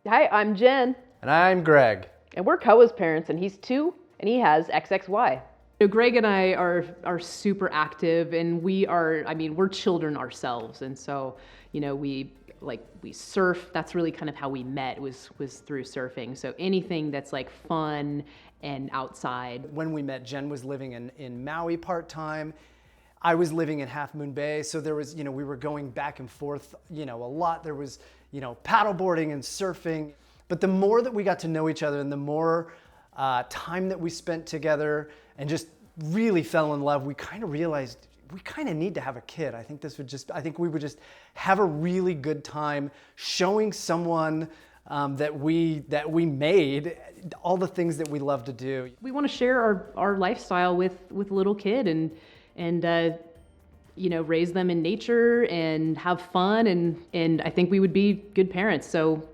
Hi, I'm Jen. And I'm Greg. And we're Koa's parents, and he's 2, and he has XXY. Greg and I are super active, and we're children ourselves, and so we surf. That's really kind of how we met was through surfing. So anything that's like fun and outside. When we met, Jen was living in Maui part-time. I was living in Half Moon Bay, so there was, we were going back and forth, a lot. There was, paddleboarding and surfing. But the more that we got to know each other and the more time that we spent together and just really fell in love, we kind of realized we kind of need to have a kid. I think we would just have a really good time showing someone that we made all the things that we love to do. We want to share our lifestyle with a little kid and raise them in nature and have fun, and I think we would be good parents. So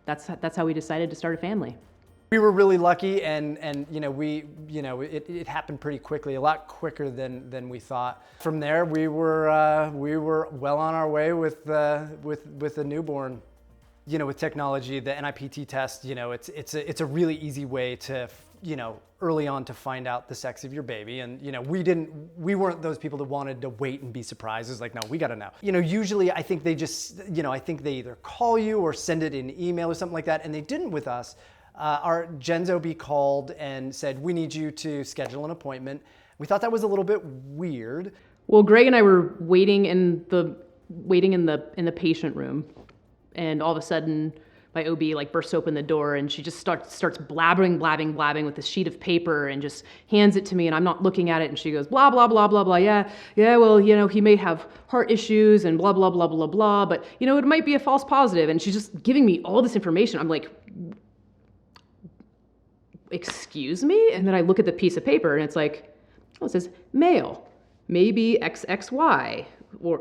that's how we decided to start a family. We were really lucky, and it happened pretty quickly, a lot quicker than we thought. From there, we were well on our way with a newborn. With technology, the NIPT test, it's a really easy way to early on to find out the sex of your baby. And we weren't those people that wanted to wait and be surprised. It's like, no, we gotta know. Usually I think they just, I think they either call you or send it in email or something like that, and they didn't with us. Our Jen's OB called and said, we need you to schedule an appointment. We thought that was a little bit weird. Well, Greg and I were waiting in the patient room, and all of a sudden my OB bursts open the door, and she just starts blabbing with this sheet of paper and just hands it to me, and I'm not looking at it, and she goes blah blah blah blah blah. Yeah, well, he may have heart issues and blah blah blah blah blah, but it might be a false positive. And she's just giving me all this information. I'm like, excuse me? And then I look at the piece of paper, and it's like, oh, it says male, maybe XXY,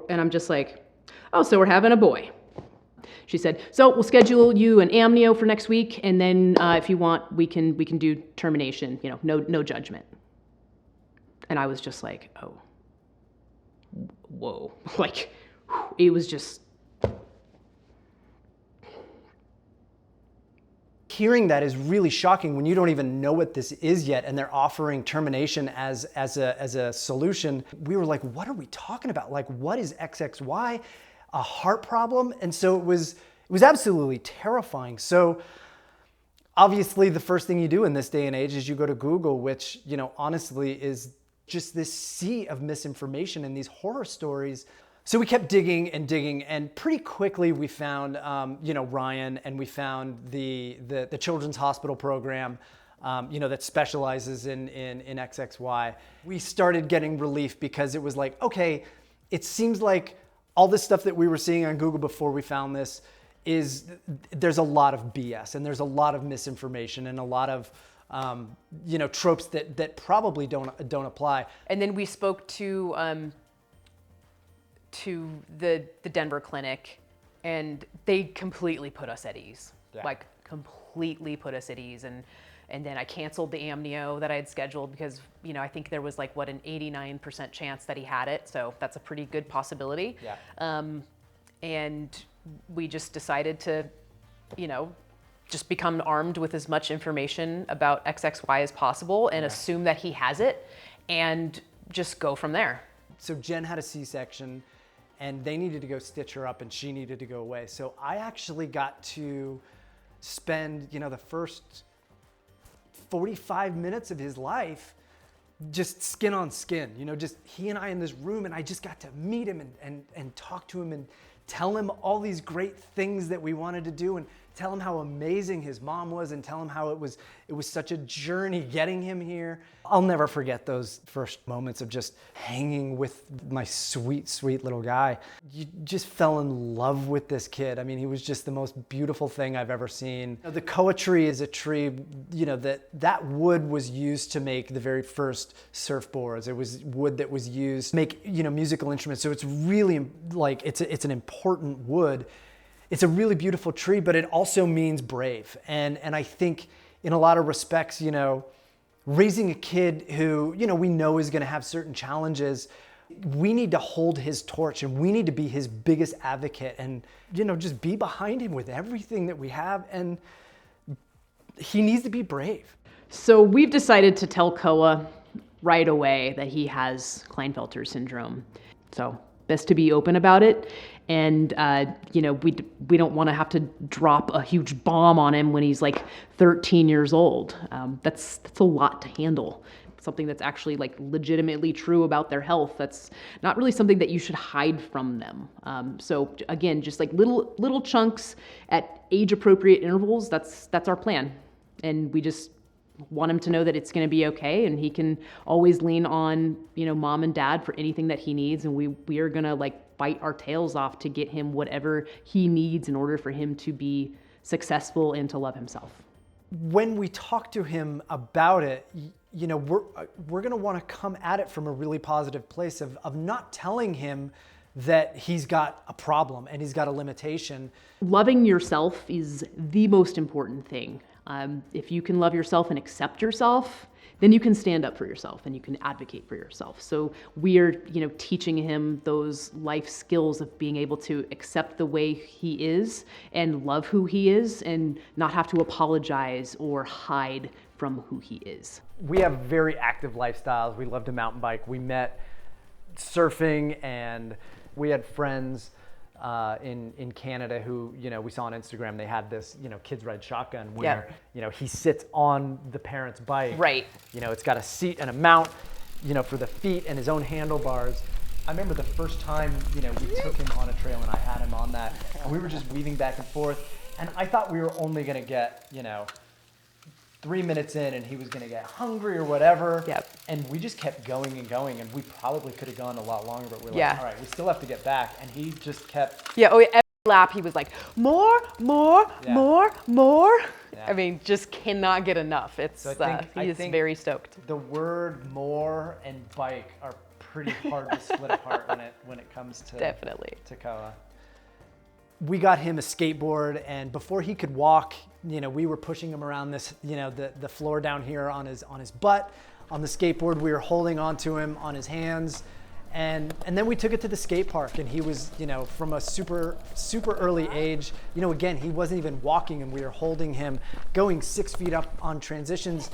and I'm just like, oh, so we're having a boy. She said, so we'll schedule you an amnio for next week, and then if you want, we can do termination, no judgment. And I was just like, oh, whoa. It was just. Hearing that is really shocking when you don't even know what this is yet, and they're offering termination as a solution. We were like, what are we talking about? What is XXY? A heart problem? And so it was absolutely terrifying. So obviously the first thing you do in this day and age is you go to Google, which, honestly is just this sea of misinformation and these horror stories. So we kept digging, and pretty quickly we found, Ryan, and we found the Children's Hospital program, that specializes in XXY. We started getting relief because it was like, okay, it seems like all this stuff that we were seeing on Google before we found this there's a lot of BS, and there's a lot of misinformation and a lot of tropes that probably don't apply. And then we spoke to the Denver clinic, and they completely put us at ease. Yeah. Completely put us at ease. And then I canceled the amnio that I had scheduled because, I think there was an 89% chance that he had it. So that's a pretty good possibility. Yeah. And we just decided to, just become armed with as much information about XXY as possible and assume that he has it and just go from there. So Jen had a C-section, and they needed to go stitch her up, and she needed to go away. So I actually got to spend, the first 45 minutes of his life just skin on skin, just he and I in this room, and I just got to meet him and talk to him and tell him all these great things that we wanted to do, and tell him how amazing his mom was, and tell him how it was such a journey getting him here. I'll never forget those first moments of just hanging with my sweet, sweet little guy. You just fell in love with this kid. I mean, he was just the most beautiful thing I've ever seen. The koa tree is a tree, that wood was used to make the very first surfboards. It was wood that was used to make, musical instruments. So it's really it's an important wood. It's a really beautiful tree, but it also means brave. And I think in a lot of respects, raising a kid who, we know is gonna have certain challenges, We need to hold his torch, and we need to be his biggest advocate, and, you know, just be behind him with everything that we have. And he needs to be brave. So we've decided to tell Koa right away that he has Klinefelter syndrome. So best to be open about it. And, you know, we don't want to have to drop a huge bomb on him when he's like 13 years old. That's a lot to handle. Something that's actually like legitimately true about their health. That's not really something that you should hide from them. So again, just like little chunks at age appropriate intervals. That's our plan. And we just want him to know that it's going to be okay, and he can always lean on, you know, mom and dad for anything that he needs, and we are going to like bite our tails off to get him whatever he needs in order for him to be successful and to love himself. When we talk to him about it, you know, we're going to want to come at it from a really positive place of not telling him that he's got a problem and he's got a limitation. Loving yourself is the most important thing. If you can love yourself and accept yourself, then you can stand up for yourself and you can advocate for yourself. So we are, you know, teaching him those life skills of being able to accept the way he is and love who he is and not have to apologize or hide from who he is. We have very active lifestyles. We love to mountain bike. We met surfing, and we had friends in Canada who, you know, we saw on Instagram, they had this, you know, kids ride shotgun where, you know, he sits on the parent's bike. Right. You know, it's got a seat and a mount, you know, for the feet and his own handlebars. I remember the first time, you know, we took him on a trail and I had him on that, and we were just weaving back and forth. And I thought we were only going to get, you know, 3 minutes in and he was going to get hungry or whatever. Yep. And we just kept going and going, and we probably could have gone a lot longer, but we're Yeah. like, all right, we still have to get back. And he just kept. Yeah. Oh, yeah, every lap he was like, more. Yeah. I mean, just cannot get enough. It's So I he is think very stoked. The word more and bike are pretty hard to split apart when it comes to Definitely. to Koa. We got him a skateboard, and before he could walk, you know, we were pushing him around this, you know, the floor down here on his butt. On the skateboard, we were holding onto him on his hands, and then we took it to the skate park, and he was, you know, from a super early age, you know, again, he wasn't even walking, and we were holding him, going 6 feet up on transitions,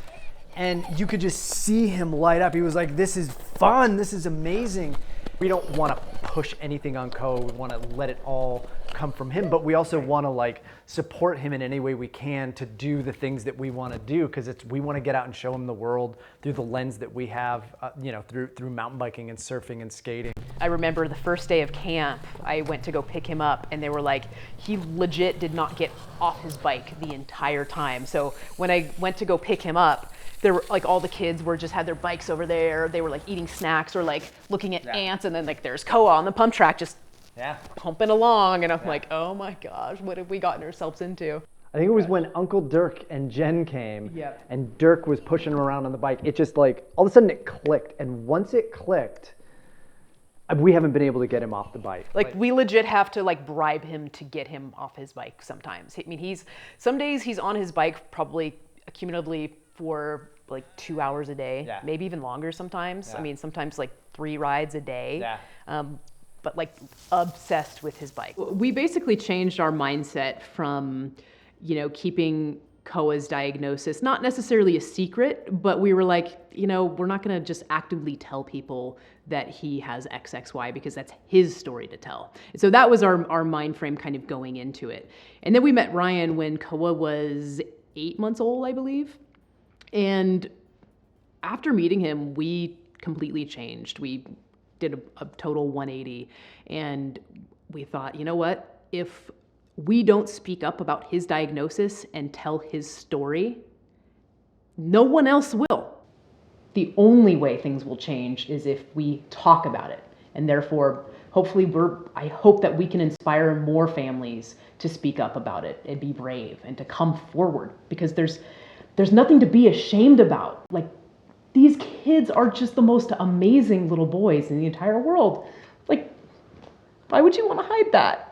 and you could just see him light up. He was like, "This is fun. This is amazing." We don't want to push anything on Koa. We want to let it all come from him, but we also want to like support him in any way we can to do the things that we want to do, because we want to get out and show him the world through the lens that we have, you know, through mountain biking and surfing and skating. I remember the first day of camp, I went to go pick him up, and they were like, he legit did not get off his bike the entire time. So when I went to go pick him up, there were like all the kids were just had their bikes over there. They were like eating snacks or like looking at ants, and then like there's Koa on the pump track just pumping along, and I'm like, oh my gosh, what have we gotten ourselves into? I think it was when Uncle Dirk and Jen came, and Dirk was pushing him around on the bike. It just like all of a sudden it clicked, and once it clicked, we haven't been able to get him off the bike. Like we legit have to like bribe him to get him off his bike sometimes. I mean, some days he's on his bike probably cumulatively for like 2 hours a day, maybe even longer sometimes. I mean, sometimes like 3 rides a day. But like obsessed with his bike. We basically changed our mindset from, you know, keeping Koa's diagnosis, not necessarily a secret, but we were like, you know, we're not going to just actively tell people that he has XXY because that's his story to tell. And so that was our mind frame kind of going into it. And then we met Ryan when Koa was 8 months old, I believe. And after meeting him, we completely changed. We did a total 180, and we thought, you know what? If we don't speak up about his diagnosis and tell his story, no one else will. The only way things will change is if we talk about it. And therefore, hopefully I hope that we can inspire more families to speak up about it and be brave and to come forward, because there's nothing to be ashamed about. Like, these kids are just the most amazing little boys in the entire world. Like, why would you want to hide that?